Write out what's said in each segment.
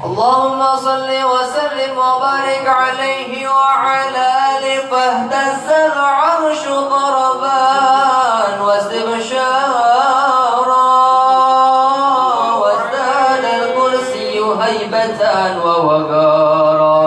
اللهم صل وسلم وبارك عليه وعلى آله فاهتز العرش ضربان واستبشارا وازداد الكرسي هيبة ووقارا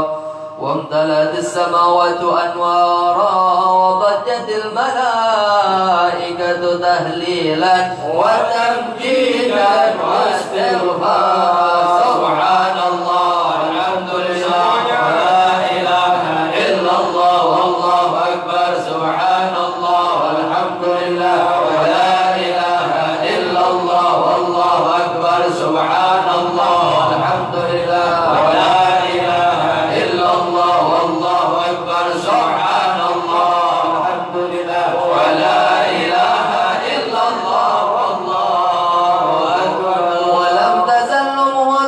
وامتلأت السماوات أنوارا وضجت الملائكة تهليلا وتمجيدا واستغفارا سبحان الله الحمد لله ولا إله إلا الله والله أكبر سبحان الله والحمد لله ولا إله إلا الله والله أكبر سبحان الله والحمد لله ولا إله إلا الله والله أكبر سبحان الله والحمد لله ولا إله إلا الله والله أكبر ولم تزل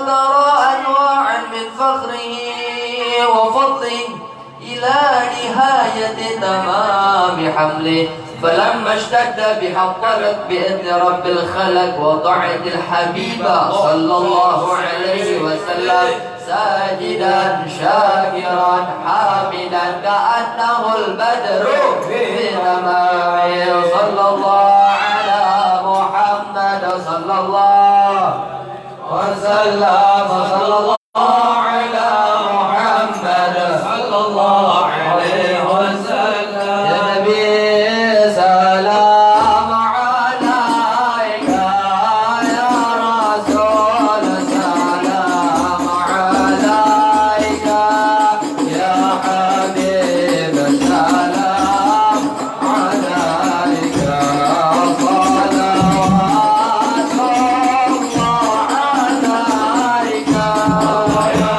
ترى أنواعا من فخره وفضله إلى نهاية تمام حمله فلما اشتد بحضرت بإذن رب الخلق وطاعة الحبيب صلى الله عليه وسلم ساجدا شاكرا حامدا كأنه البدر في تمامه صلى الله على محمد صلى الله وسلم صلى الله على محمد صلى الله عليه وسلم يا نبي سلام عليك يا رسول سلام عليك يا حبيب سلام عليك صلوات الله عليك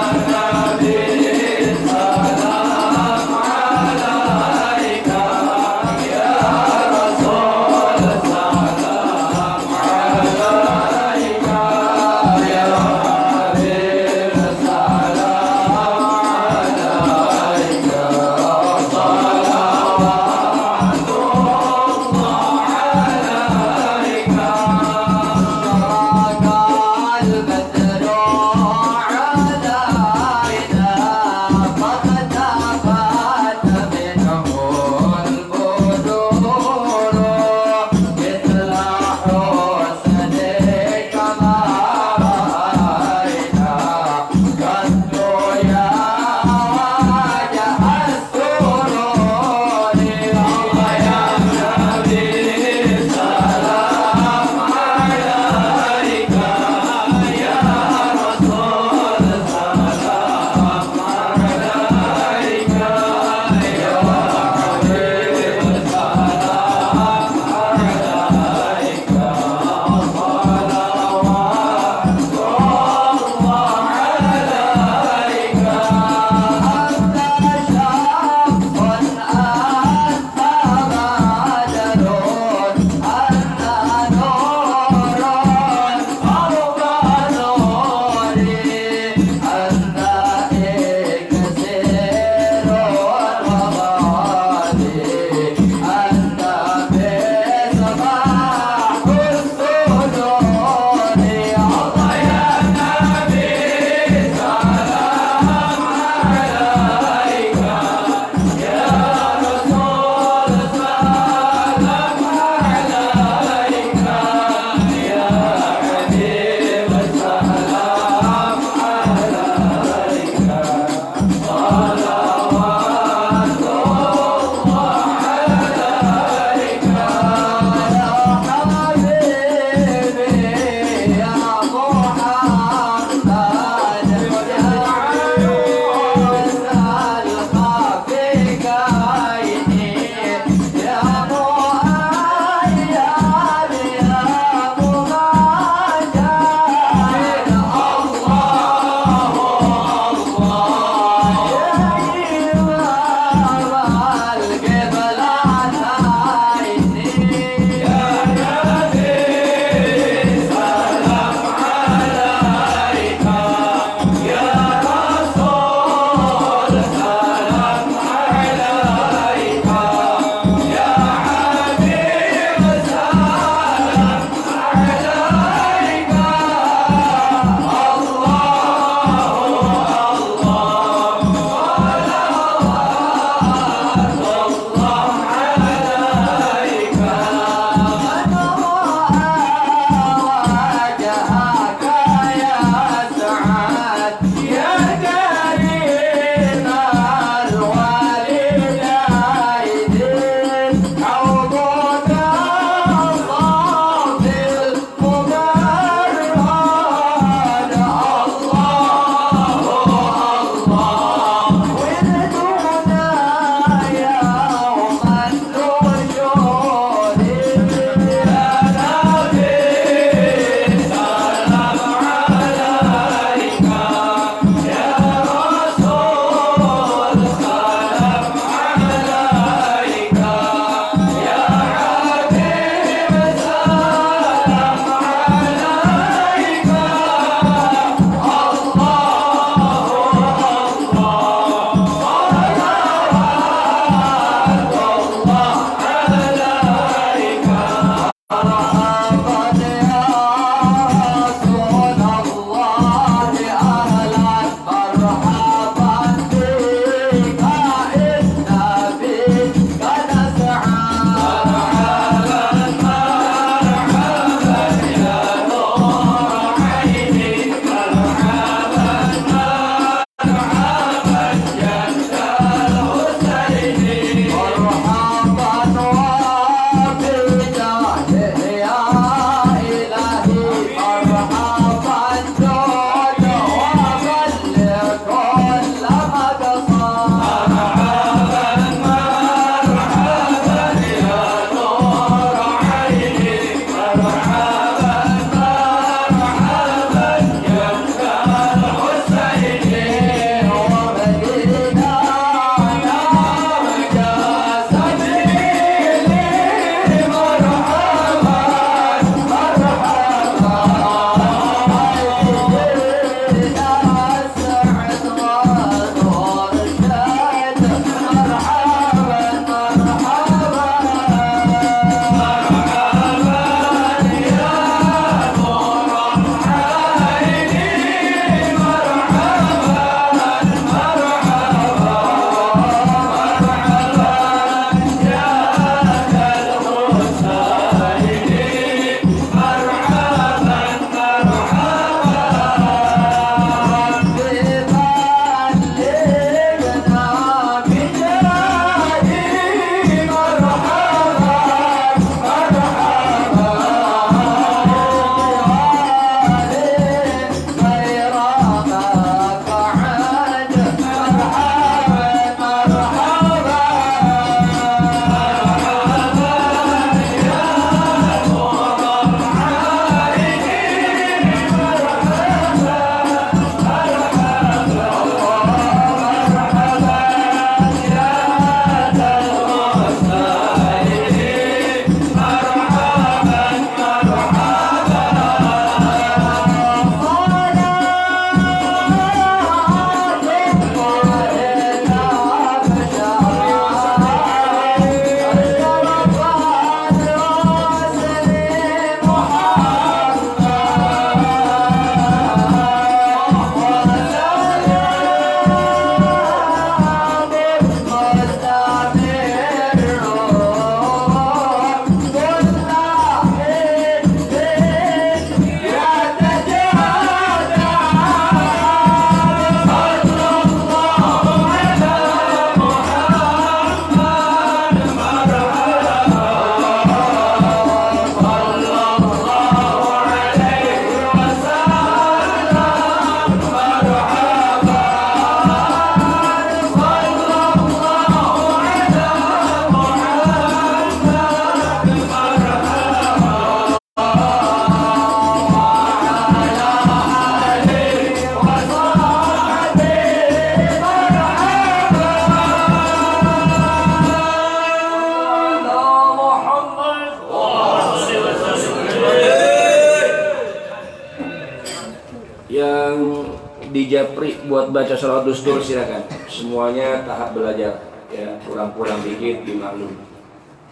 Yang di Japri buat baca sholawat dustur silakan. Semuanya tahap belajar, ya kurang-kurang dikit dimaklum.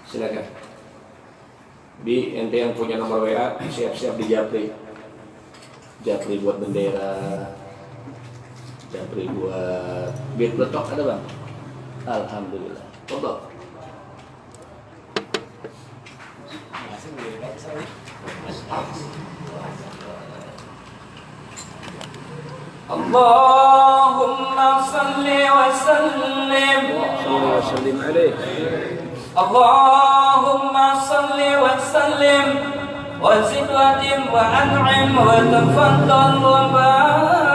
Silakan. Bi, ente yang punya nomor WA siap-siap di Japri. Japri buat bendera, Japri buat beat letok ada bang. Alhamdulillah. Foto. Allahumma salli wa sallim alaih. Allahumma salli wa sallim wa zid wa dim wa an'im wa tafaddal wa barik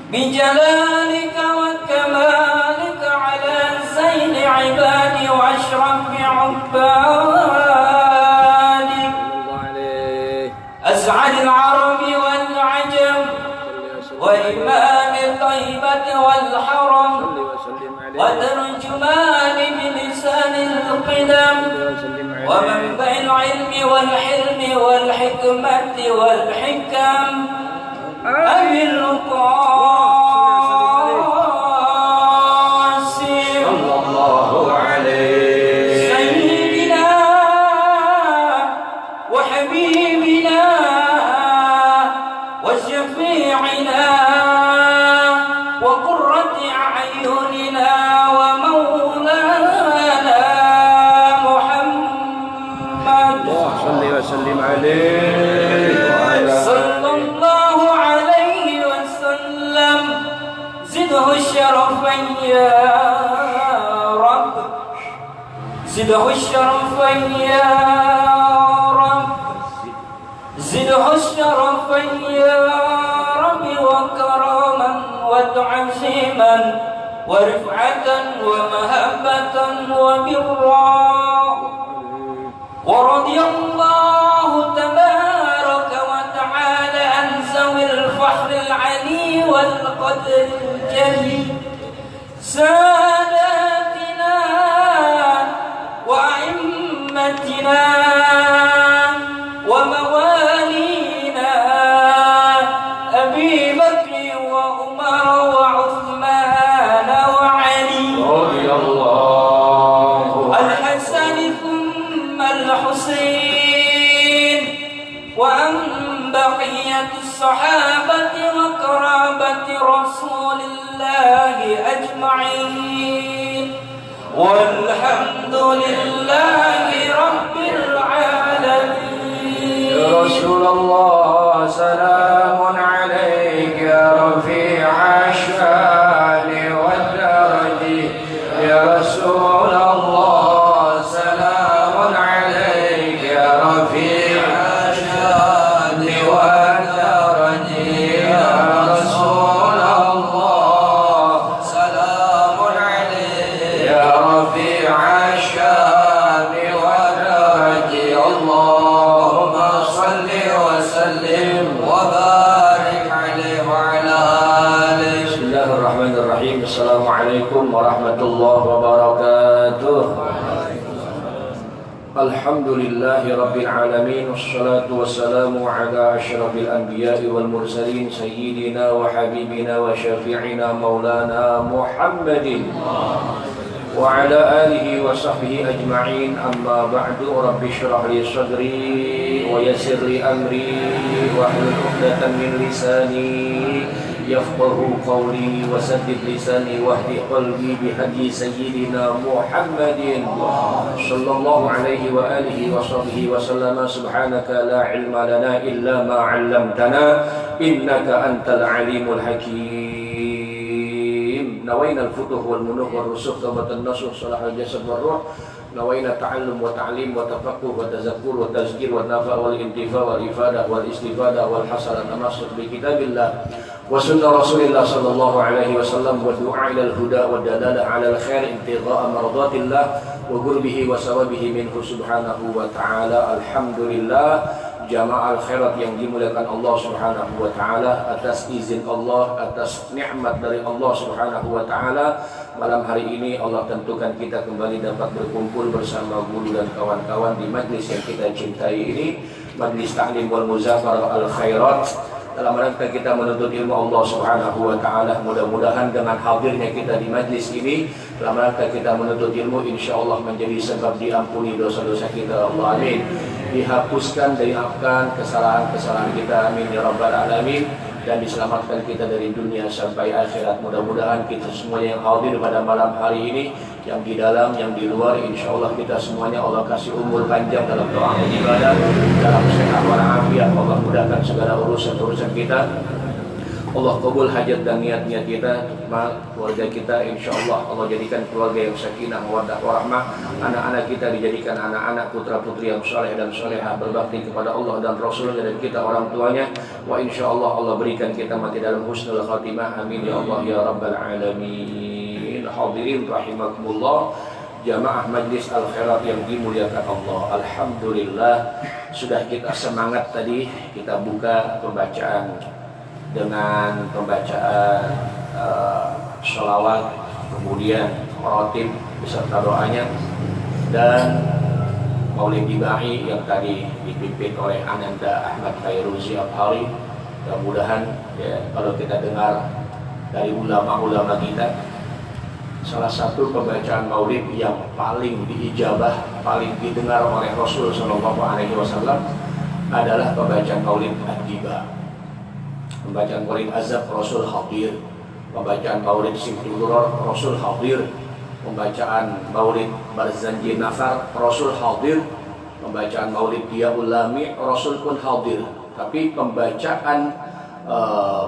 bi jalalika wa kamalika ala zaini ibadi wa ashrafi ubbadi أسعد العرب والعجم وإمام الطيبة والحرم وترجمان بلسان القدم ومنبع العلم والحلم والحكمة والحكم أبي القاسم صلى الله عليه سيدنا وحبيبنا وشفيعنا وقرة أعيننا ومولانا محمد صل وسلم عليه صلى الله عليه وسلم زده الشرفا يا رب زده الشرفا يا رب زده الشرفا يا رب وكرما وتعظيما ورفعة ومهبة وبرا ورضي الله تبارك وتعالى عن ذوي الفخر العلي والقدر الجلي ساداتنا وأئمتنا وموالينا أبي بكر وعمر وعثمان وعلي رضي الله الحسن ثم الحسين وعن بقية الصحابة وقرابة رسول الله أجمعين والحمد لله رب العالمين يا رسول الله سلام عليك يا رفيع الشان والدرج يا رسول الله سلام عليك يا رفيع الشان والدرج يا رسول الله سلام عليك يا رفيع الشان والدرج اللهم صل وسلم وبارك عليه وعلى آله. بسم الله الرحمن الرحيم. السلام عليكم ورحمة الله وبركاته. الحمد لله رب العالمين والصلاة والسلام على أشرف الأنبياء والمرسلين سيدنا وحبيبنا وشفيعنا مولانا محمد وعلى آله وصحبه أجمعين. أما بعد رب اشرح لي صدري ويسر لي أمري واحلل عقدة من لساني يفقه قولي وسدد لساني واهد قلبي بهدي سيدنا محمد صلى الله عليه وآله وصحبه وسلم. سبحانك لا علم لنا إلا ما علمتنا إنك أنت العليم الحكيم. نوينا الفتوح والمنوح والرسوخ توبة النصوح صلاح الجسد والروح. نوينا التعلم والتعليم والتفقه والتذكر والتذكير والنفع والانتفاع والإفادة والاستفادة والحصل التمسك بكتاب الله وسنة رسول الله صلى الله عليه وسلم والدعاء إلى الهدى والدلالة على الخير ابتغاء مرضات الله وقربه وثوابه منه سبحانه وتعالى. Alhamdulillah jamaah al-khairat yang dimuliakan Allah Subhanahu wa taala, atas izin Allah, atas nikmat dari Allah Subhanahu wa taala, malam hari ini Allah tentukan kita kembali dapat berkumpul bersama guru dan kawan-kawan di majlis yang kita cintai ini Majlis Ta'lim wal Muzakarah al Khairat dalam rangka kita menuntut ilmu Allah Subhanahu wa taala. Mudah-mudahan dengan hadirnya kita di majlis ini dalam rangka kita menuntut ilmu, insyaallah menjadi sebab diampuni dosa-dosa kita. Allah amin. Dihapuskan, dimaafkan kesalahan-kesalahan kita, amin ya rabbal alamin, dan diselamatkan kita dari dunia sampai akhirat. Mudah-mudahan kita semuanya yang hadir pada malam hari ini, yang di dalam, yang di luar, insyaallah kita semuanya Allah kasih umur panjang dalam doa dan ibadah, dalam sehat walafiat. Allah mudahkan segala urusan-urusan kita. Allah kabul hajat dan niat-niat kita, keluarga kita, insyaallah Allah jadikan keluarga yang sakinah, mawaddah, warahmah. Anak-anak kita dijadikan anak-anak putra-putri yang saleh dan salehah, berbakti kepada Allah dan Rasulnya dan kita orang tuanya. Wa insyaallah Allah berikan kita mati dalam husnul khatimah. Amin ya Allah ya rabbal alamin. Hadirin rahimakumullah, jamaah majlis al khairat yang dimuliakan Allah. Alhamdulillah, sudah kita semangat tadi, kita buka pembacaan dengan pembacaan sholawat, kemudian rotib beserta doanya, dan maulid dibahi yang tadi dipimpin oleh Ananda Ahmad Fairuzi Abhari. Mudah-mudahan ya, kalau kita dengar dari ulama-ulama kita, salah satu pembacaan maulid yang paling diijabah, paling didengar oleh Rasul Shallallahu Alaihi Wasallam adalah pembacaan maulid ad-diba. Pembacaan maulid azab Rasul hadir, pembacaan maulid simtudur Rasul hadir, pembacaan maulid barzanji nafar Rasul hadir, pembacaan maulid dia ulami Rasul pun hadir. Tapi pembacaan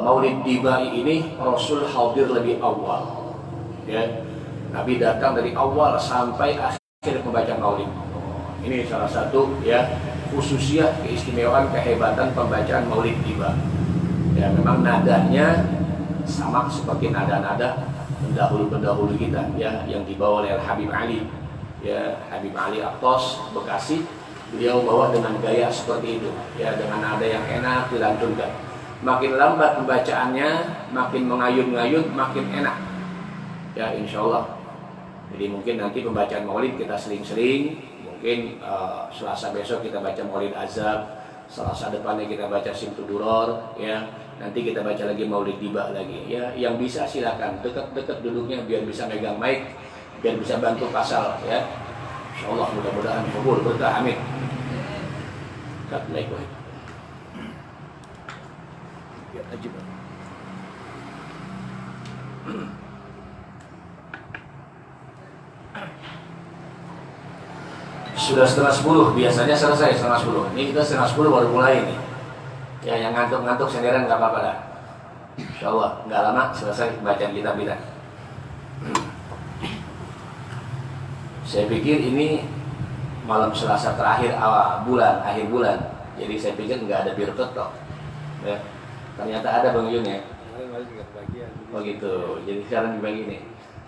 maulid dibai ini Rasul hadir lebih awal, ya. Nabi datang dari awal sampai akhir pembacaan maulid. Ini salah satu ya khususiyah, keistimewaan, kehebatan pembacaan maulid diba. Ya, memang nadanya sama seperti nada-nada pendahulu-pendahulu kita ya, yang dibawa oleh Habib Ali. Ya, Habib Ali Aktos Bekasi, beliau bawa dengan gaya seperti itu ya, dengan nada yang enak dilantunkan. Makin lambat pembacaannya, makin mengayun-ngayun, makin enak ya, insyaallah. Jadi mungkin nanti pembacaan maulid kita sering-sering, mungkin Selasa besok kita baca maulid azab, Selasa depannya kita baca simtuduror ya, nanti kita baca lagi maulid diba lagi ya. Yang bisa silakan dekat-dekat duduknya biar bisa megang mic, biar bisa bantu pasal ya. Insyaallah mudah-mudahan kabul berkah, amin. Kat mic wahid. Biar aja. Sudah 9:30, biasanya selesai 9:30. Ini kita 9:30 baru mulai nih. Ya, yang ngantuk-ngantuk sendirian nggak apa-apa dah. Insyaallah nggak lama selesai bacaan kitab kita. Saya pikir ini malam Selasa terakhir awal bulan, akhir bulan. Jadi saya pikir nggak ada bir ketok. Ya, ternyata ada Bang Yun ya. Oh gitu. Jadi sekarang dibagi nih.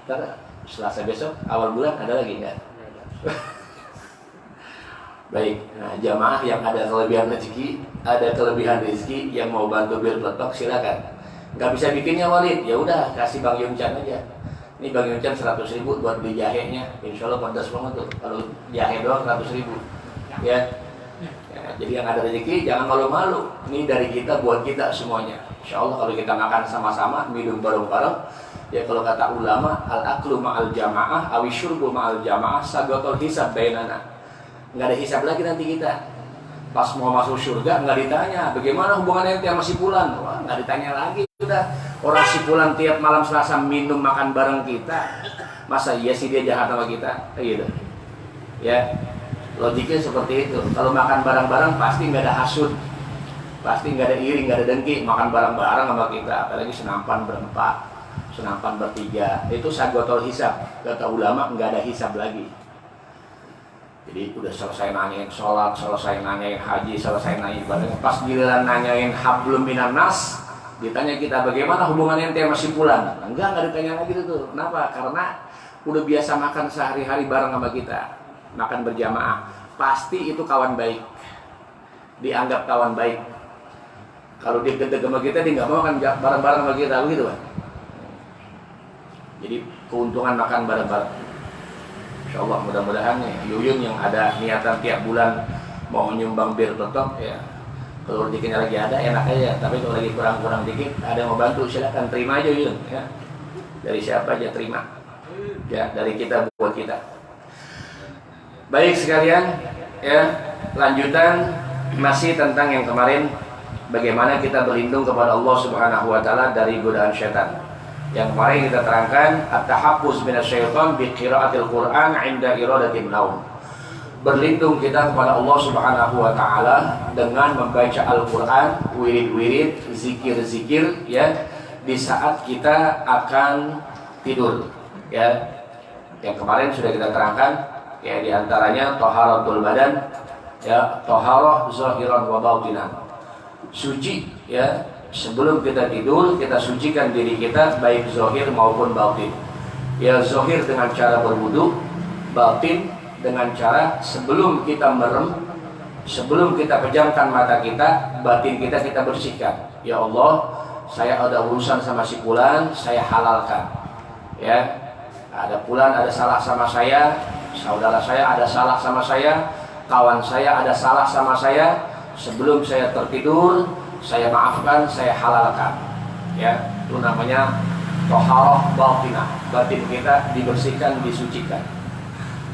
Ntar Selasa besok awal bulan ada lagi nggak? Baik, nah, jamaah yang ada kelebihan rezeki, ada kelebihan rezeki yang mau bantu bir peletok silakan. Nggak bisa bikinnya Walid, ya udah kasih Bang Yuncan aja. Ini Bang Yuncan 100.000 buat beli jahenya, insya Allah pantas banget tuh. Kalau jahe doang 100.000, ya. Ya. Jadi yang ada rezeki jangan malu-malu. Ini dari kita buat kita semuanya. Insya Allah kalau kita makan sama-sama, minum bareng-bareng, ya kalau kata ulama, al-aklu ma'al jamaah, awisyurbu ma'al jamaah, sagotul hisab bainana. Nggak ada hisab lagi nanti kita. Pas mau masuk surga nggak ditanya bagaimana hubungan ente sama si Fulan. Wah, nggak ditanya lagi. Sudah, orang si Fulan tiap malam Selasa minum makan bareng kita, masa iya sih dia jahat sama kita? Gitu ya, logiknya seperti itu. Kalau makan bareng-bareng pasti nggak ada hasud, pasti nggak ada iri, nggak ada dengki. Makan bareng-bareng sama kita, apalagi senampan berempat, senampan bertiga, itu sagotol hisab. Kata ulama nggak ada hisab lagi. Jadi udah selesai nanyain sholat, selesai nanyain haji, selesai nanyain ibadah, pas giliran nanyain hablum minan nas, ditanya kita bagaimana hubungan ente sama si Fulan. Enggak ditanya lagi itu. Kenapa? Karena udah biasa makan sehari-hari bareng sama kita, makan berjamaah, pasti itu kawan baik, dianggap kawan baik. Kalau dia gede sama kita, dia nggak mau makan bareng-bareng sama kita, begitu kan? Jadi keuntungan makan bareng-bareng. Insyaallah mudah-mudahan nih Yuyun yang ada niatan tiap bulan mau nyumbang bir tetap ya. Kalau rezekinya lagi ada enak aja, tapi kalau lagi kurang-kurang dikit ada yang mau bantu silakan terima aja Yun ya. Dari siapa aja terima. Ya, dari kita buat kita. Baik sekalian, ya, lanjutan masih tentang yang kemarin bagaimana kita berlindung kepada Allah Subhanahu wa taala dari godaan syaitan. Yang kemarin kita terangkan at-tahaffuz minasyaiton bi qiraatil Qur'an 'inda iradatin naum. Berlindung kita kepada Allah Subhanahu wa taala dengan membaca Al-Qur'an, wirid-wirid, zikir-zikir ya di saat kita akan tidur ya. Yang kemarin sudah kita terangkan ya, di antaranya taharatul badan ya, taharah zahiran wa batinan. Suci ya, sebelum kita tidur kita sucikan diri kita baik zahir maupun batin. Ya, zahir dengan cara berwudu, batin dengan cara sebelum kita merem, sebelum kita pejamkan mata kita, batin kita bersihkan. Ya Allah, saya ada urusan sama si fulan, saya halalkan. Ya, ada fulan ada salah sama saya, saudara saya ada salah sama saya, kawan saya ada salah sama saya. Sebelum saya tertidur, saya maafkan, saya halalkan. Ya, itu namanya thaharah batinah. Batin kita dibersihkan, disucikan.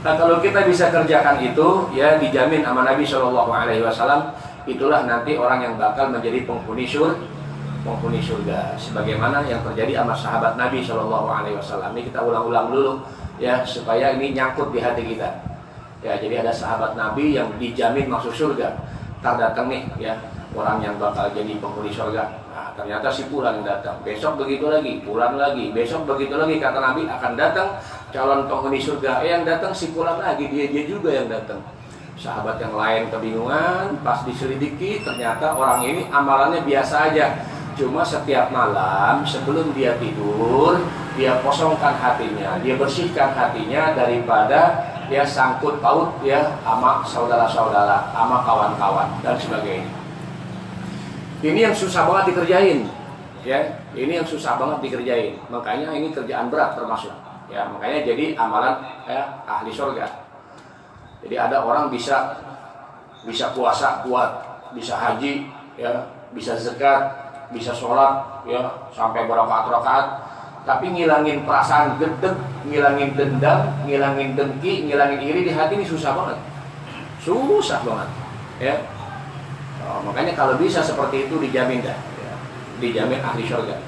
Nah, kalau kita bisa kerjakan itu, ya dijamin sama Nabi Shallallahu Alaihi Wasallam, itulah nanti orang yang bakal menjadi penghuni surga. Sebagaimana yang terjadi sama sahabat Nabi Shallallahu Alaihi Wasallam. Ini kita ulang-ulang dulu, ya supaya ini nyangkut di hati kita. Ya, jadi ada sahabat Nabi yang dijamin masuk surga. Ntar datang nih, ya orang yang bakal jadi penghuni surga. Nah, ternyata si fulan datang. Besok begitu lagi, fulan lagi. Besok begitu lagi, kata Nabi akan datang calon penghuni surga. Yang datang si fulan lagi, dia juga yang datang. Sahabat yang lain kebingungan, pas diselidiki ternyata orang ini amalannya biasa aja. Cuma setiap malam sebelum dia tidur, dia kosongkan hatinya, dia bersihkan hatinya daripada dia sangkut paut ya sama saudara-saudara, sama kawan-kawan dan sebagainya. Ini yang susah banget dikerjain, ya. Ini yang susah banget dikerjain. Makanya ini kerjaan berat termasuk, ya. Makanya jadi amalan ya, ahli surga. Jadi ada orang bisa puasa kuat, bisa haji, ya, bisa zakat, bisa sholat, ya, sampai berapa rakaat, tapi ngilangin perasaan gedeg, ngilangin dendam, ngilangin dengki, ngilangin iri di hati ini susah banget, ya. Oh, makanya kalau bisa seperti itu dijamin dah, ya, dijamin ahli surga.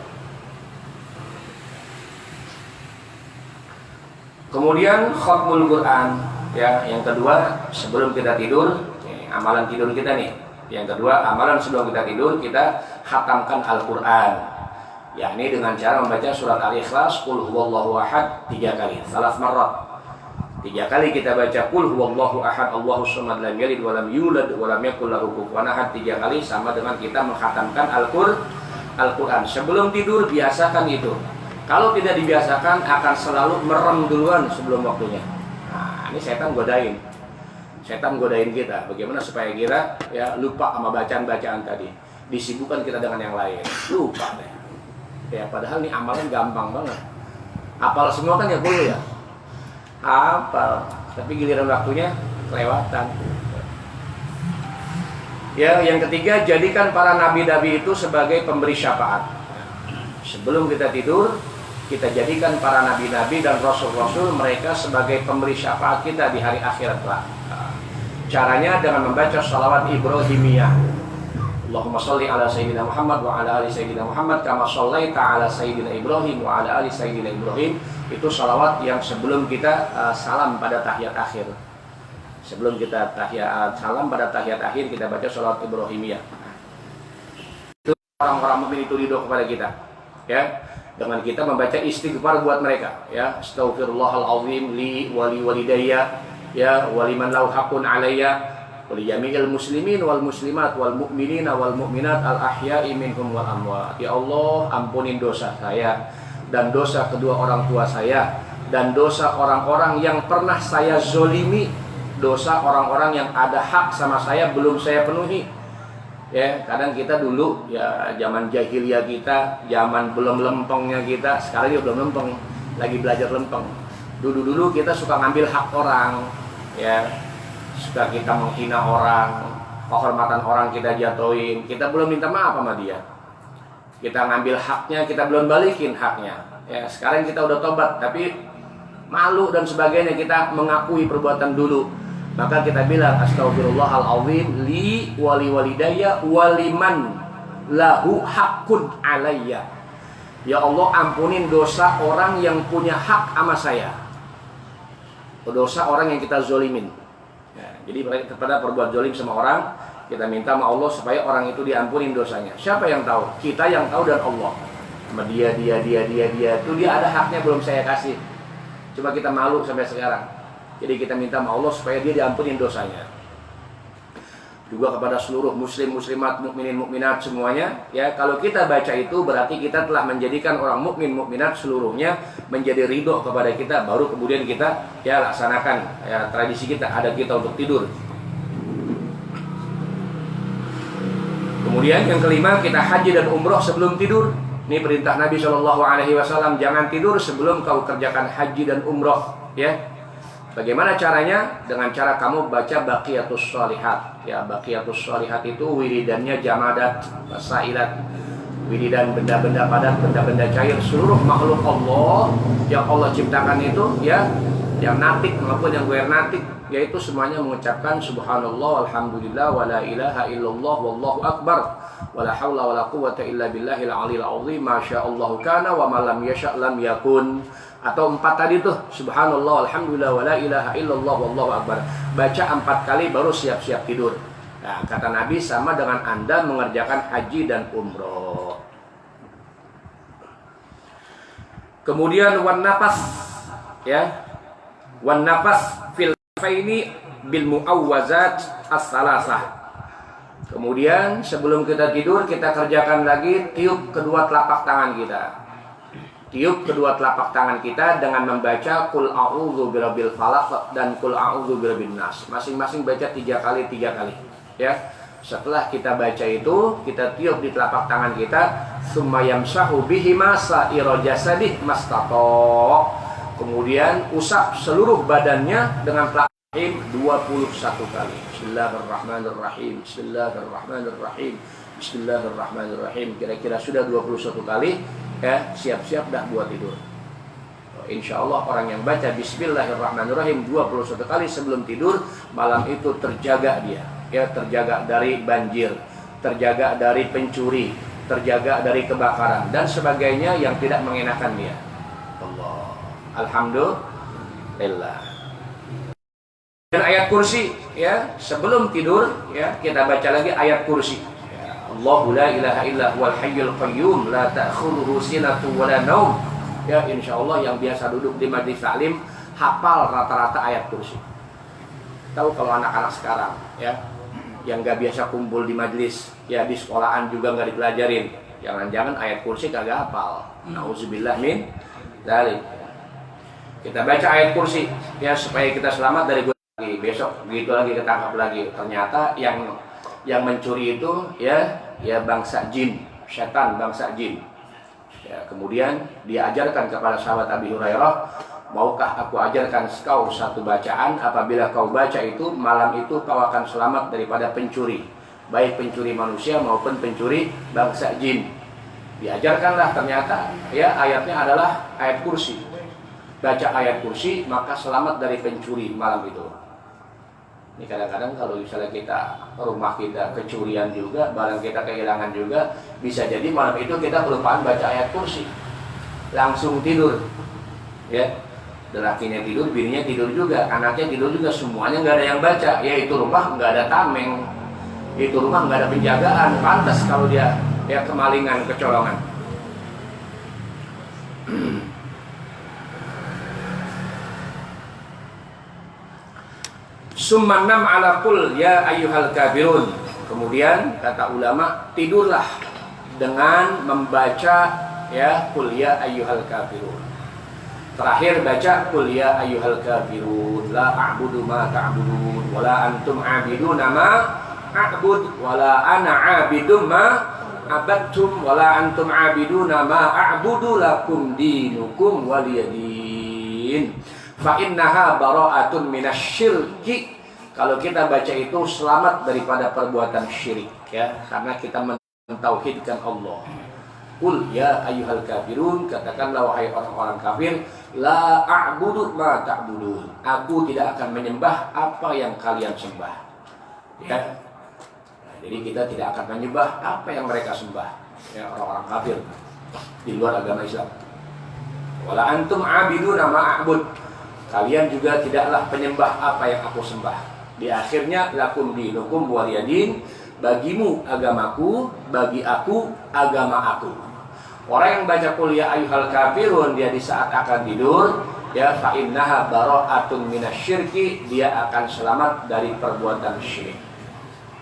Kemudian khatmul Quran, ya, yang kedua sebelum kita tidur, amalan tidur kita nih. Yang kedua, amalan sebelum kita tidur, kita khatamkan Al-Quran. Ya, ini dengan cara membaca surat Al-Ikhlas, Qul huwallahu ahad 3 kali, salas marrat. 3 kali kita baca Qul huwallahu ahad, Allahus samad, lam yalid wa lam yulad wa lam yakul lahu kufuwan ahad 3 kali, sama dengan kita mengkhatamkan Al-Quran. Sebelum tidur biasakan itu. Kalau tidak dibiasakan akan selalu merem duluan sebelum waktunya. Nah, ini setan godain. Setan godain kita, bagaimana supaya kita ya lupa sama bacaan-bacaan tadi, disibukkan kita dengan yang lain, lupa deh. Ya padahal nih amalan gampang banget, hafal semua kan ya boleh ya, hafal, tapi giliran waktunya kelewatan. Ya, yang ketiga, jadikan para nabi-nabi itu sebagai pemberi syafaat. Sebelum kita tidur, kita jadikan para nabi-nabi dan rasul-rasul mereka sebagai pemberi syafaat kita di hari akhirat kelak. Caranya dengan membaca salawat Ibrahimiyah. Allahumma sholli ala sayyidina Muhammad wa ala ali sayyidina Muhammad kama shallaita ala sayyidina Ibrahim wa ala ali sayyidina Ibrahim. Itu salawat yang sebelum kita salam pada tahiyat akhir. Sebelum kita salam pada tahiyat akhir, kita baca salawat Ibrahimiyah. Itu orang-orang mukmin itu ridho kepada kita, ya. Dengan kita membaca istighfar buat mereka, ya. Astaghfirullahal azim li wa li walidayya, ya, waliman lau hakun alayya wali jami'il muslimin wal muslimat wal mu'minina wal mu'minat al ahya'i minhum wal amwat. Ya Allah, ampunin dosa saya dan dosa kedua orang tua saya dan dosa orang-orang yang pernah saya zolimi, dosa orang-orang yang ada hak sama saya belum saya penuhi. Ya, kadang kita dulu ya zaman jahiliyah kita, zaman belum lempengnya kita, sekarang juga belum lempeng, lagi belajar lempeng. Dulu kita suka ngambil hak orang, ya, suka kita menghina orang, kehormatan orang kita jatuhin, kita belum minta maaf sama dia. Kita ngambil haknya, kita belum balikin haknya. Ya, sekarang kita udah tobat, tapi malu dan sebagainya, kita mengakui perbuatan dulu. Maka kita bilang astaghfirullahaladzim li wali walidayya waliman lahu hakun alayya. Ya Allah, ampunin dosa orang yang punya hak sama saya. Dosa orang yang kita zolimin. Ya, jadi kepada perbuat zolim sama orang, kita minta sama Allah supaya orang itu diampunin dosanya. Siapa yang tahu? Kita yang tahu dan Allah. Sama dia itu dia ada haknya belum saya kasih. Coba kita malu sampai sekarang. Jadi kita minta sama Allah supaya dia diampunin dosanya. Juga kepada seluruh muslim, muslimat, mukminin, mukminat semuanya, ya, kalau kita baca itu berarti kita telah menjadikan orang mukmin, mukminat seluruhnya menjadi ridho kepada kita, baru kemudian kita ya laksanakan ya tradisi kita, adat kita untuk tidur. Kemudian yang kelima, kita haji dan umroh sebelum tidur. Ini perintah Nabi SAW, jangan tidur sebelum kau kerjakan haji dan umroh, ya. Bagaimana caranya? Dengan cara kamu baca Baqiyatus Shalihat. Ya, Baqiyatus Shalihat itu wiridannya jamadat, wasailat. Wiridan benda-benda padat, benda-benda cair, seluruh makhluk Allah yang Allah ciptakan itu, ya, yang natik maupun yang guer natik, yaitu semuanya mengucapkan subhanallah, alhamdulillah, wala ilaha illallah, wallahu akbar, wala hawla wala quwwata illa billahil aliyil azim, masyaallahu kana wa ma lam yasha' lam yakun. Atau 4 tadi tuh, subhanallah, alhamdulillah, wala ilaha illallah, wallahu akbar. Baca 4 kali baru siap-siap tidur. Nah, kata Nabi sama dengan Anda mengerjakan haji dan umroh. Kemudian wan nafas, ya. Wan nafas fil faini bil muawwazat as-salasah. Kemudian sebelum kita tidur, kita kerjakan lagi tiup kedua telapak tangan kita. Tiup kedua telapak tangan kita dengan membaca Qul a'udzu birabbil falaq dan Qul a'udzu birabbin nas. Masing-masing baca 3 kali, ya. Setelah kita baca itu, kita tiup di telapak tangan kita, summa yamsahu bihima sa'ira jasadih mastata. Kemudian usap seluruh badannya dengan telapak tangan 21 kali. Bismillahirrahmanirrahim. Bismillahirrahmanirrahim. Bismillahirrahmanirrahim. Kira-kira sudah 21 kali. Ya, siap-siap dah buat tidur. Insya Allah orang yang baca Bismillahirrahmanirrahim 21 kali sebelum tidur, malam itu terjaga dia. Ya, terjaga dari banjir, terjaga dari pencuri, terjaga dari kebakaran dan sebagainya yang tidak mengenakan dia. Allah, alhamdulillah. Dan ayat kursi, ya, sebelum tidur, ya, kita baca lagi ayat kursi. Allahu la ilaha illa huwal hayyul qayyum la ta'khudhuhu sinatun wa la naum. Ya, insyaallah yang biasa duduk di majelis taklim hafal rata-rata ayat kursi. Tahu kalau anak-anak sekarang, ya, yang enggak biasa kumpul di majelis, ya di sekolahan juga enggak dipelajarin. Jangan-jangan ayat kursi kagak hafal. Nauzubillah min dzalik. Kita baca ayat kursi, ya, supaya kita selamat dari lagi besok begitu lagi ketangkap lagi. Ternyata yang mencuri itu ya bangsa jin, setan bangsa jin. Ya, kemudian diajarkan kepada sahabat Abi Hurairah, maukah aku ajarkan kau satu bacaan, apabila kau baca itu malam itu kau akan selamat daripada pencuri, baik pencuri manusia maupun pencuri bangsa jin. Diajarkanlah, ternyata ya ayatnya adalah ayat kursi. Baca ayat kursi maka selamat dari pencuri malam itu. Ini kadang-kadang kalau misalnya kita, rumah kita kecurian juga, barang kita kehilangan juga, bisa jadi malam itu kita kelupaan baca ayat kursi, langsung tidur, ya. Lelakinya tidur, bininya tidur juga, anaknya tidur juga, semuanya nggak ada yang baca. Ya, itu rumah nggak ada tameng, itu rumah nggak ada penjagaan, pantas kalau dia ya kemalingan, kecolongan. Summanam ala qul ya ayyuhal kafirun. Kemudian kata ulama, tidurlah dengan membaca ya qul ya ayyuhal kafirun. Terakhir baca qul ya ayyuhal kafirun la a'budu ma ta'budun wala antum 'abiduna ma a'bud wala ana 'abidum ma abadtum wala antum 'abiduna ma a'budu lakum dinukum waliyadin. Fa innaha bara'atun minasyirki kalau kita baca itu selamat daripada perbuatan syirik, ya, karena kita mentauhidkan Allah. Qul ya ayyuhal kafirun, katakanlah wahai orang-orang kafir, la a'budu ma ta'budun. Aku tidak akan menyembah apa yang kalian sembah. Ya. Nah, jadi kita tidak akan menyembah apa yang mereka sembah. Ya, orang-orang kafir di luar agama Islam. Wala antum a'biduna ma a'bud. Kalian juga tidaklah penyembah apa yang aku sembah. Di akhirnya lakum dinukum waliyadin, bagimu agamaku, bagi aku agama aku. Orang yang baca qul ya ayyuhal kafirun, dia di saat akan tidur, ya, fa innaha bara'atun minasyirki, dia akan selamat dari perbuatan syirik.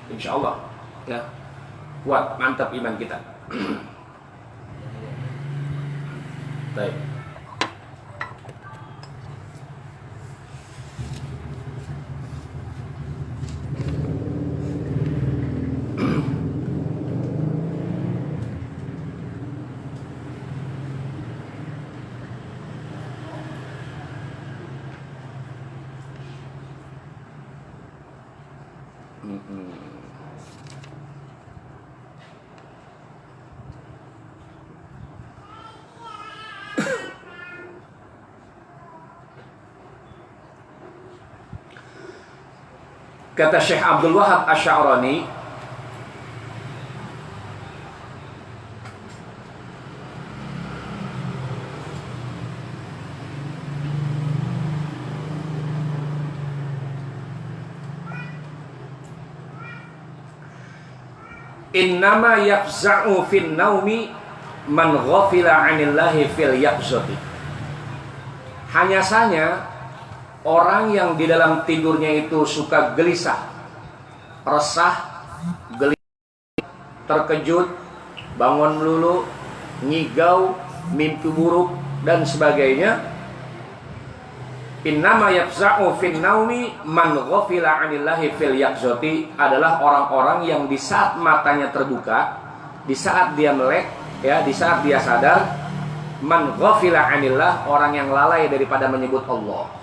Insyaallah. Ya. Kuat, mantap iman kita. Baik. Kata Syekh Abdul Wahab Asy'arani, innama yafza'u fin naumi man ghafila 'anillahi fil yaqzati. Hanya saja orang yang di dalam tidurnya itu suka gelisah, resah, terkejut, bangun melulu, ngigau, mimpi buruk dan sebagainya. Innama yafza'u fin naumi man ghafila 'anillahi fil yaqzati, adalah orang-orang yang di saat matanya terbuka, di saat dia melek, ya, di saat dia sadar, man ghafila 'anillah, orang yang lalai daripada menyebut Allah.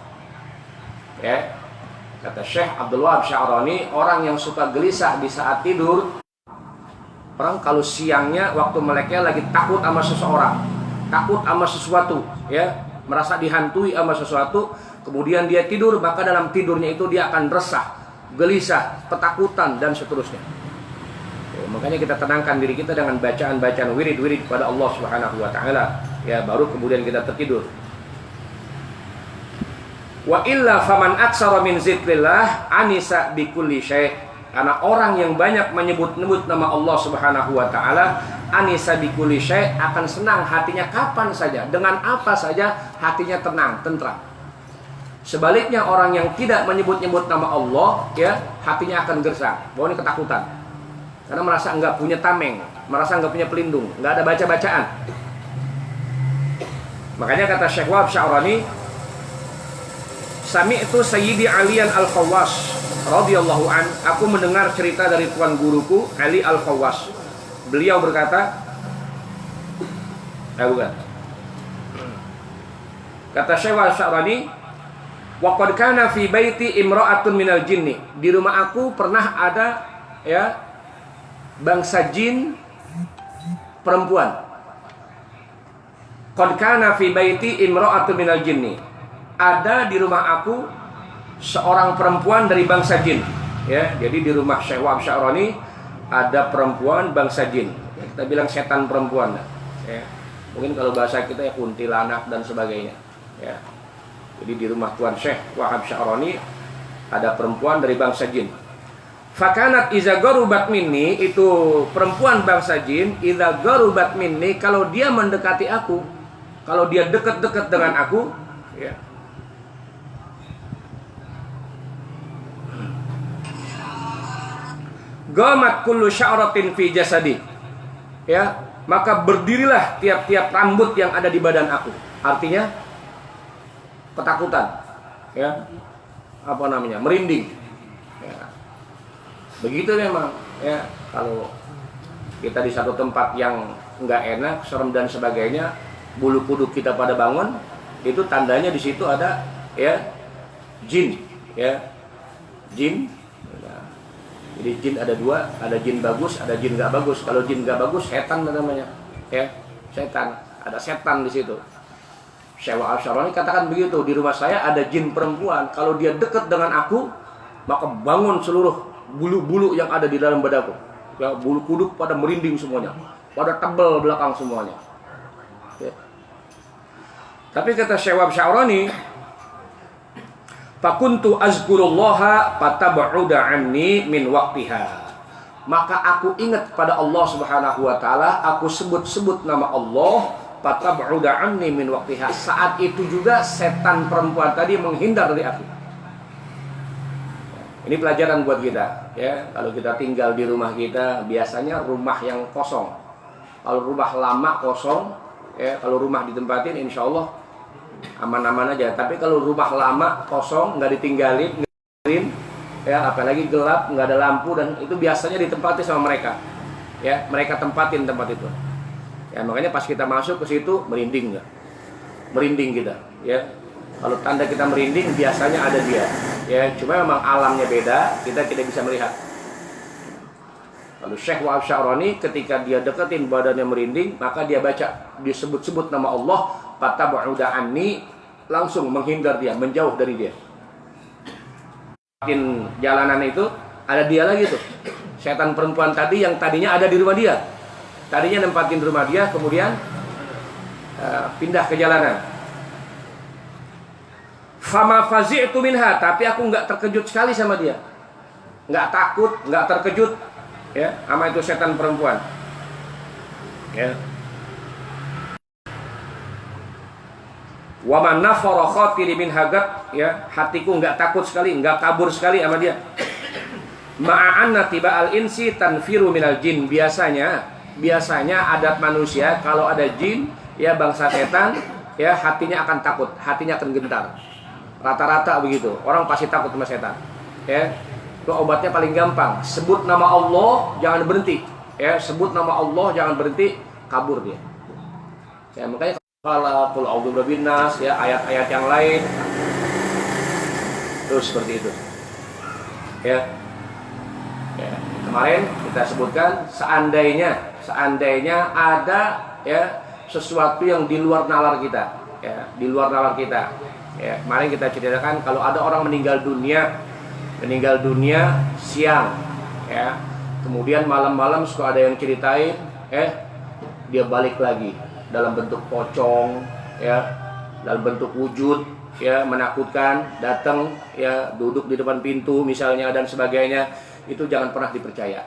Ya, kata Syekh Abdul Wahab Asy'arani, orang yang suka gelisah di saat tidur, orang kalau siangnya waktu meleknya lagi takut sama seseorang, takut sama sesuatu, ya, merasa dihantui sama sesuatu, kemudian dia tidur, maka dalam tidurnya itu dia akan resah, gelisah, ketakutan dan seterusnya. Ya, makanya kita tenangkan diri kita dengan bacaan-bacaan wirid-wirid kepada Allah Subhanahu wa taala, ya, baru kemudian kita tertidur. Wa illa faman aksara min zikrillah anisa bikulli syai'. Karena orang yang banyak menyebut-nyebut nama Allah Subhanahu wa taala, anisa bikulli syai', akan senang hatinya kapan saja, dengan apa saja hatinya tenang, tentram. Sebaliknya orang yang tidak menyebut-nyebut nama Allah, ya, hatinya akan gersang, bahwa ini ketakutan. Karena merasa enggak punya tameng, merasa enggak punya pelindung, enggak ada baca-bacaan. Makanya kata Syekh Wahab Asy'arani, Sami'tu Sayyidi Aliyan Al-Khawwas radhiyallahu an, aku mendengar cerita dari tuan guruku Ali Al-Khawwas. Beliau berkata, bukan. Kata Syekh Asy'arani, wa qad kana fi baiti imra'atun minal jinni. Di rumah aku pernah ada, ya, bangsa jin perempuan. Qad kana fi baiti imra'atun minal jinni. Ada di rumah aku seorang perempuan dari bangsa jin, ya. Jadi di rumah Syekh Wahab Asy'arani ada perempuan bangsa jin, ya, kita bilang setan perempuan, ya. Mungkin kalau bahasa kita ya kuntilanak dan sebagainya, ya. Jadi di rumah tuan Syekh Wahab Asy'arani ada perempuan dari bangsa jin. Fakanat iza garubat minni, itu perempuan bangsa jin, iza garubat minni, kalau dia mendekati aku, kalau dia dekat-dekat dengan aku, ya, gamat kullu sya'ratin fi jasadi, ya, maka berdirilah tiap-tiap rambut yang ada di badan aku. Artinya ketakutan, ya, apa namanya, merinding, ya. Begitu memang, ya, kalau kita di satu tempat yang nggak enak, serem dan sebagainya, bulu kuduk kita pada bangun, itu tandanya di situ ada, ya, jin, ya. Jin. Nah, jadi jin ada dua, ada jin bagus, ada jin nggak bagus. Kalau jin nggak bagus, setan namanya, ya, setan. Ada setan di situ. Syekh Al-Syarani katakan begitu, di rumah saya ada jin perempuan. Kalau dia dekat dengan aku, maka bangun seluruh bulu-bulu yang ada di dalam badanku. Ya, bulu kuduk pada merinding semuanya, pada tebal belakang semuanya. Ya. Tapi kata Syekh Al-Syarani, fakuntu azkurullaha fatab'uda anni min waqtiha. Maka aku ingat pada Allah Subhanahu wa taala, aku sebut-sebut nama Allah, fatab'uda anni min waqtiha. Saat itu juga setan perempuan tadi menghindar dari aku. Ini pelajaran buat kita, ya. Kalau kita tinggal di rumah kita, biasanya rumah yang kosong. Kalau rumah lama kosong, ya, kalau rumah ditempatin insya Allah aman-aman aja. Tapi kalau rumah lama kosong, nggak ditinggalin, ya, apalagi gelap, nggak ada lampu, dan itu biasanya ditempati sama mereka, ya, mereka tempatin tempat itu, ya. Makanya pas kita masuk ke situ merinding, nggak, merinding kita, ya. Kalau tanda kita merinding biasanya ada dia, ya. Cuma memang alamnya beda, kita tidak bisa melihat. Lalu Syekh Al-Syarani ketika dia deketin badannya merinding, maka dia baca, disebut-sebut nama Allah, fatab'uda anni, langsung menghindar dia, menjauh dari dia. Jalanan itu ada dia lagi tuh, setan perempuan tadi yang tadinya ada di rumah dia, tadinya nempatin rumah dia, kemudian pindah ke jalanan. Fama fazi'tu minha, tapi aku nggak terkejut sekali sama dia, nggak takut, nggak terkejut, ya, sama itu setan perempuan, ya. Wa man nafara khatiri min hagat, ya, hatiku enggak takut sekali, enggak kabur sekali sama dia. Ma'anna tiba'al insi tanfiru minal jin. Biasanya adat manusia kalau ada jin, ya, bangsa setan, ya, hatinya akan takut, hatinya akan gentar. Rata-rata begitu. Orang pasti takut sama setan. Ya. Itu obatnya paling gampang. Sebut nama Allah, jangan berhenti. Ya, sebut nama Allah, jangan berhenti, kabur dia. Ya, makanya kalau qul a'udzu birabbin nas, ya, ayat-ayat yang lain terus seperti itu, ya. Ya, kemarin kita sebutkan seandainya ada, ya, sesuatu yang di luar nalar kita, ya, di luar nalar kita, ya. Kemarin kita ceritakan kalau ada orang meninggal dunia siang, ya, kemudian malam-malam suka ada yang ceritain, dia balik lagi dalam bentuk pocong, ya, dalam bentuk wujud, ya, menakutkan, datang, ya, duduk di depan pintu misalnya dan sebagainya. Itu jangan pernah dipercaya,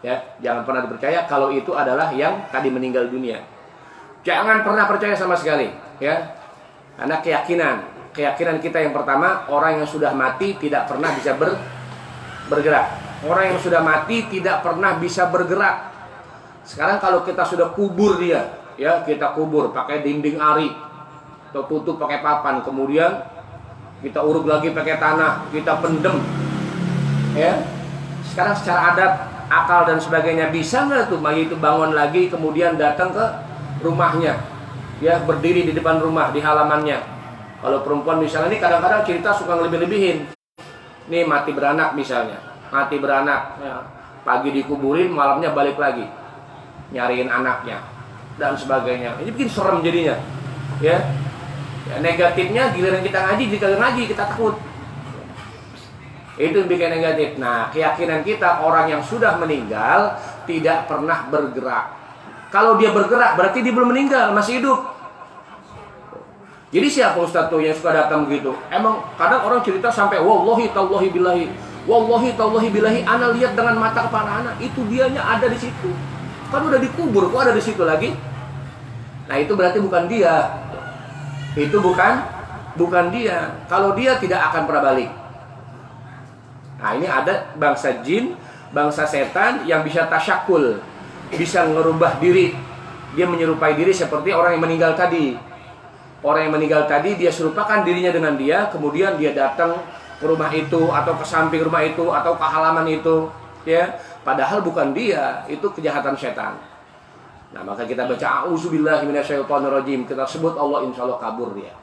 ya, jangan pernah dipercaya kalau itu adalah yang tadi meninggal dunia. Jangan pernah percaya sama sekali, ya, karena keyakinan kita yang pertama, orang yang sudah mati tidak pernah bisa bergerak. Orang yang sudah mati tidak pernah bisa bergerak. Sekarang kalau kita sudah kubur dia, ya, kita kubur pakai dinding ari atau tutup pakai papan, kemudian kita uruk lagi pakai tanah, kita pendem, ya. Sekarang secara adat, akal dan sebagainya, bisa nggak tuh mayit itu bangun lagi kemudian datang ke rumahnya, ya, berdiri di depan rumah, di halamannya. Kalau perempuan misalnya, ini kadang-kadang cerita suka lebih-lebihin. Nih mati beranak misalnya, ya. Pagi dikuburin, malamnya balik lagi nyariin anaknya dan sebagainya. Ini bikin serem jadinya, ya. Ya, negatifnya giliran kita ngaji kita takut. Itu yang bikin negatif. Nah, keyakinan kita, orang yang sudah meninggal tidak pernah bergerak. Kalau dia bergerak berarti dia belum meninggal, masih hidup. Jadi siapa Ustaz tuh yang suka datang begitu? Emang kadang orang cerita sampai wallahi tallahi billahi ana lihat dengan mata kepala ana, itu dianya ada di situ. Kan udah dikubur, kok ada di situ lagi? Nah, itu berarti bukan dia. Itu bukan dia. Kalau dia tidak akan pernah balik. Nah, ini ada bangsa jin, bangsa setan yang bisa tasyakul, bisa ngerubah diri. Dia menyerupai diri seperti orang yang meninggal tadi. Orang yang meninggal tadi dia serupakan dirinya dengan dia, kemudian dia datang ke rumah itu atau ke samping rumah itu atau ke halaman itu, ya. Padahal bukan dia, itu kejahatan setan. Nah, maka kita baca a'udzubillahi minasyaitonirrajim, kita sebut Allah, insya Allah kabur dia.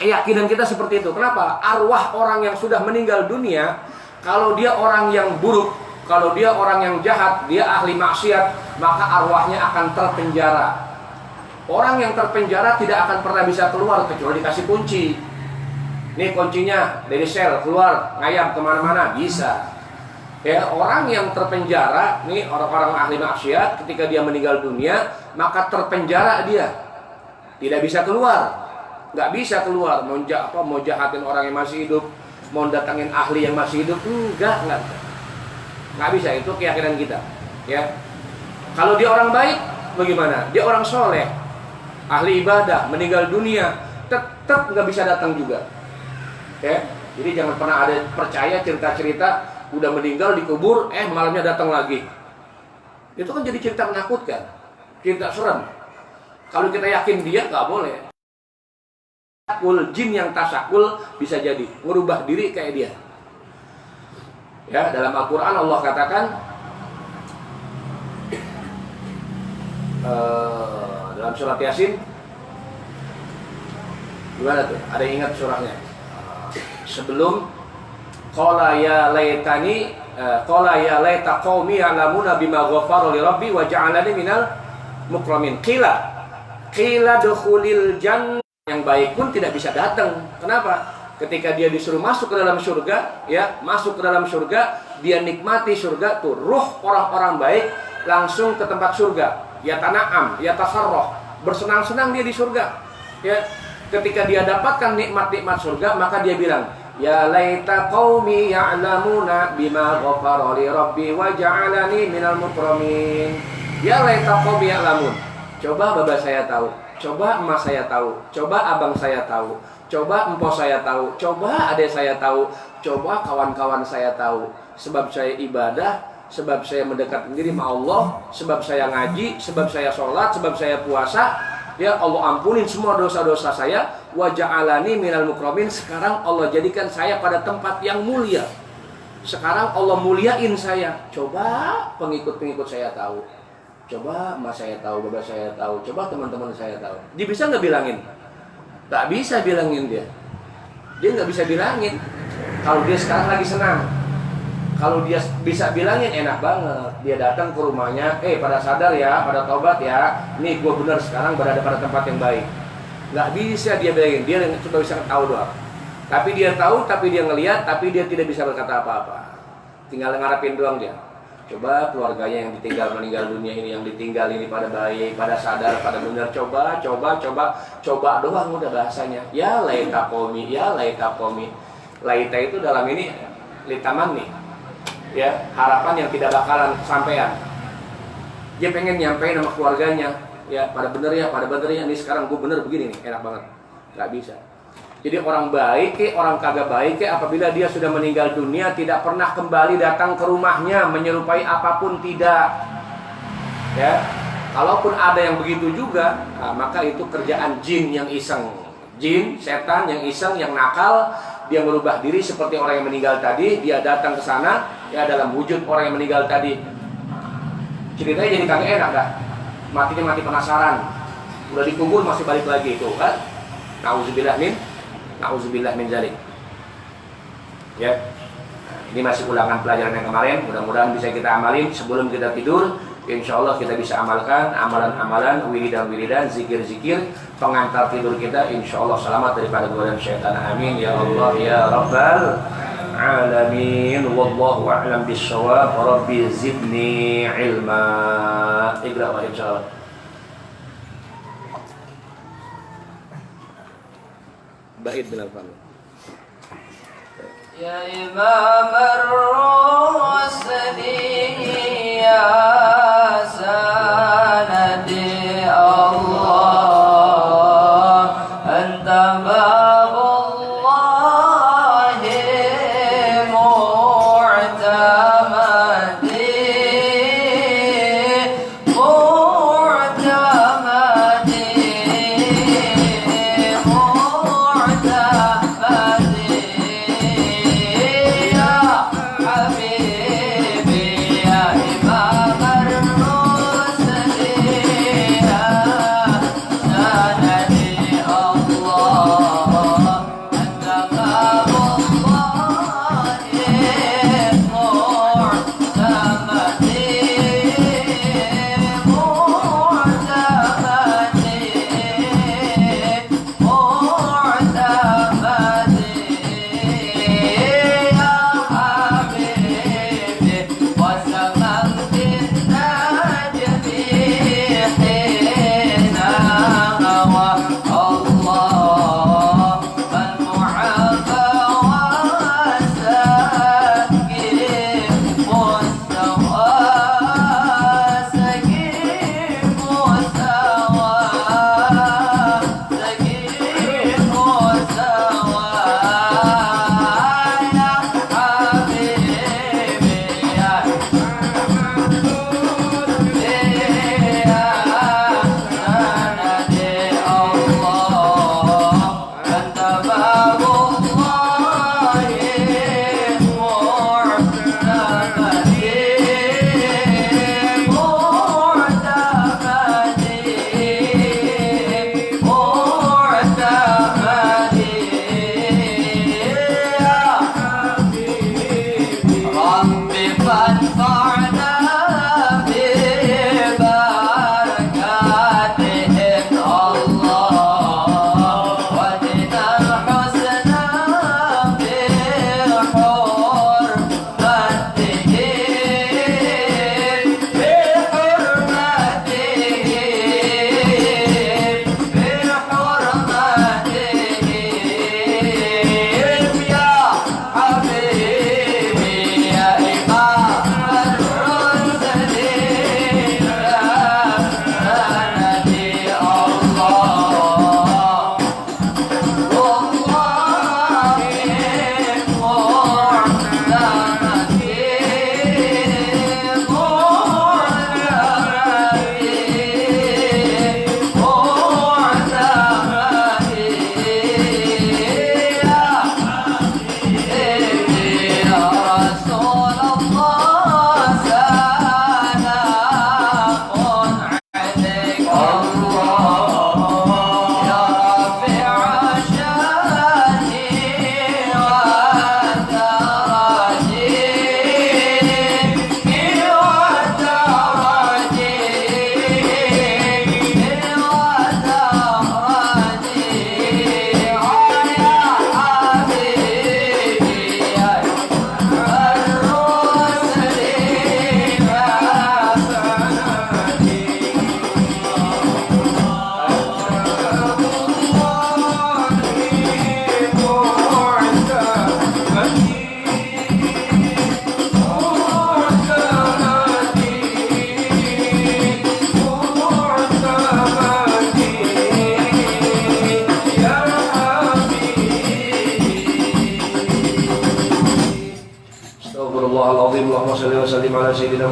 Keyakinan kita seperti itu. Kenapa? Arwah orang yang sudah meninggal dunia, kalau dia orang yang buruk, kalau dia orang yang jahat, dia ahli maksiat, maka arwahnya akan terpenjara. Orang yang terpenjara tidak akan pernah bisa keluar kecuali dikasih kunci. Nih kuncinya dari sel, keluar ngayap kemana-mana bisa. Ya, orang yang terpenjara, nih orang-orang ahli maksiat, ketika dia meninggal dunia, maka terpenjara dia, tidak bisa keluar. Nggak bisa keluar, mau jahatin orang yang masih hidup, mau datangin ahli yang masih hidup, nggak bisa. Itu keyakinan kita, ya. Kalau dia orang baik, bagaimana? Dia orang soleh, ahli ibadah, meninggal dunia, tetap nggak bisa datang juga, ya. Jadi jangan pernah ada percaya cerita-cerita udah meninggal dikubur, malamnya datang lagi. Itu kan jadi cerita menakutkan, cerita serem. Kalau kita yakin dia, nggak boleh. Jin yang tasakul bisa jadi merubah diri kayak dia. Ya, dalam Al-Quran Allah katakan dalam surat Yasin, gimana tuh? Ada yang ingat surahnya? Sebelum qala ya laitani qala ya laita qaumi ya'lamuna bima ghafara li rabbi wa ja'alani minal mukramin. Qila dukhulil jannah. Yang baik pun tidak bisa datang. Kenapa? Ketika dia disuruh masuk ke dalam surga, ya, masuk ke dalam surga, dia nikmati surga tuh, ruh orang-orang baik langsung ke tempat surga. Ya tana'am, ya tasarroh, bersenang-senang dia di surga. Ya, ketika dia dapatkan nikmat-nikmat surga, maka dia bilang, ya laita qaumi ya'lamuna bima ghafara li rabbi wa ja'alani minal mukramin. Ya laita qaumi ya'lamun. Coba baba saya tahu, coba emas saya tahu, coba abang saya tahu, coba empos saya tahu, coba adik saya tahu, coba kawan-kawan saya tahu. Sebab saya ibadah, sebab saya mendekatkan diri sama Allah, sebab saya ngaji, sebab saya sholat, sebab saya puasa. Ya Allah ampunin semua dosa-dosa saya. Wa ja'alani minal mukramin. Sekarang Allah jadikan saya pada tempat yang mulia. Sekarang Allah muliain saya. Coba pengikut-pengikut saya tahu, coba emas saya tahu, bapak saya tahu, coba teman-teman saya tahu. Dia bisa nggak bilangin? Nggak bisa bilangin dia. Dia nggak bisa bilangin. Kalau dia sekarang lagi senang, kalau dia bisa bilangin enak banget. Dia datang ke rumahnya, pada sadar ya, pada taubat ya. Nih gue benar sekarang berada pada tempat yang baik. Nggak bisa dia bilangin. Dia cuma bisa tahu doang. Tapi dia tahu, tapi dia ngelihat, tapi dia tidak bisa berkata apa-apa. Tinggal ngarepin doang dia. Coba keluarganya yang ditinggal meninggal dunia ini, yang ditinggal ini pada baik, pada sadar, pada benar. Coba doang udah bahasanya. Ya laita qomi, ya laita qomi. Laita itu dalam ini litaman nih, ya, harapan yang tidak bakalan kesampaian. Dia pengen nyampein sama keluarganya, ya, pada bener ya, ini sekarang gue bener begini nih, enak banget. Gak bisa. Jadi orang baik, orang kagak baik, apabila dia sudah meninggal dunia tidak pernah kembali datang ke rumahnya menyerupai apapun, tidak. Ya, kalaupun ada yang begitu juga, maka itu kerjaan jin yang iseng, jin, setan yang iseng, yang nakal. Dia merubah diri seperti orang yang meninggal tadi. Dia datang ke sana, ya, dalam wujud orang yang meninggal tadi. Ceritanya jadi kagak enak dah. Matinya mati penasaran. Udah dikubur masih balik lagi itu kan. Nauzubillah min zalik. Ya. Ini masih ulangan pelajaran yang kemarin. Mudah-mudahan bisa kita amalin sebelum kita tidur. Insyaallah kita bisa amalkan amalan-amalan, wiridan-wiridan, zikir-zikir pengantar tidur kita. Insyaallah selamat daripada godaan syaitan. Amin ya Allah ya Rabbal alamin. Wallahu a'lam bissawab. Rabbi zidni ilma. Iqra wa insyaallah. Bait bin al-Fam. Ya Imam ar-Rusdi ya sanadi Allah anta babullahi mu'tamadi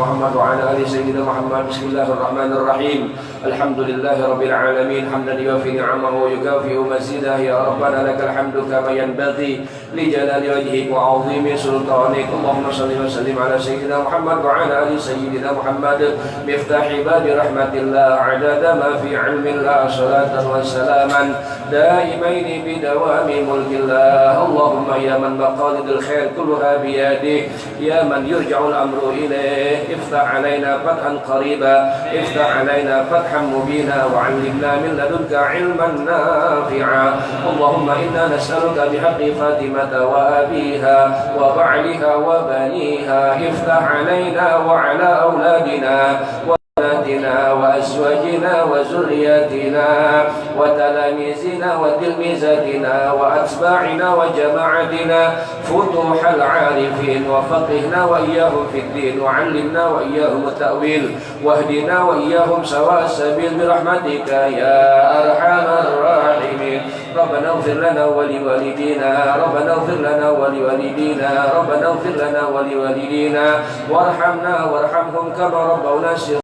Muhammad wa ala ali sayyidina Muhammad. Bismillahirrahmanirrahim. Alhamdulillahi rabbil alamin hamdan yuwafi ni'amahu wa yukafi'u mazidah. Ya Rabbana lakal hamdu kama yanbaghi li jalali wajhik wa 'azimi sultanik. Allahumma shalli wa sallim ala sayyidina Muhammad wa ala ali sayyidina Muhammad. Miftah ibadi rahmatillah adada ma fi 'ilmillah salatan wa salaman daimaini bidawami mulkillah. Allahumma ya man maqalidul khair kulluha biyadih, ya man yurja'ul amru ilayh, iftah alaina fathan qariba, iftah alaina fathan mubina wa 'allimna min ladunka 'ilman nafi'a. Allahumma inna nas'aluka bihaqqi Fatimata wa abiha wa ba'liha wa baniha, iftah alaina wa 'ala auladina وأزواجنا وذرياتنا وتلاميذنا وتلميذاتنا وأتباعنا وجماعتنا فتوح العارفين، وفقهنا وإياهم في الدين، وعلمنا وإياهم التأويل، واهدنا وإياهم سواء السبيل برحمتك يا أرحم الراحمين. ربنا اغفر لنا ولوالدينا، ربنا اغفر لنا ولوالدينا، ربنا اغفر لنا ولوالدينا وارحمنا وارحمهم كما ربونا صغارا.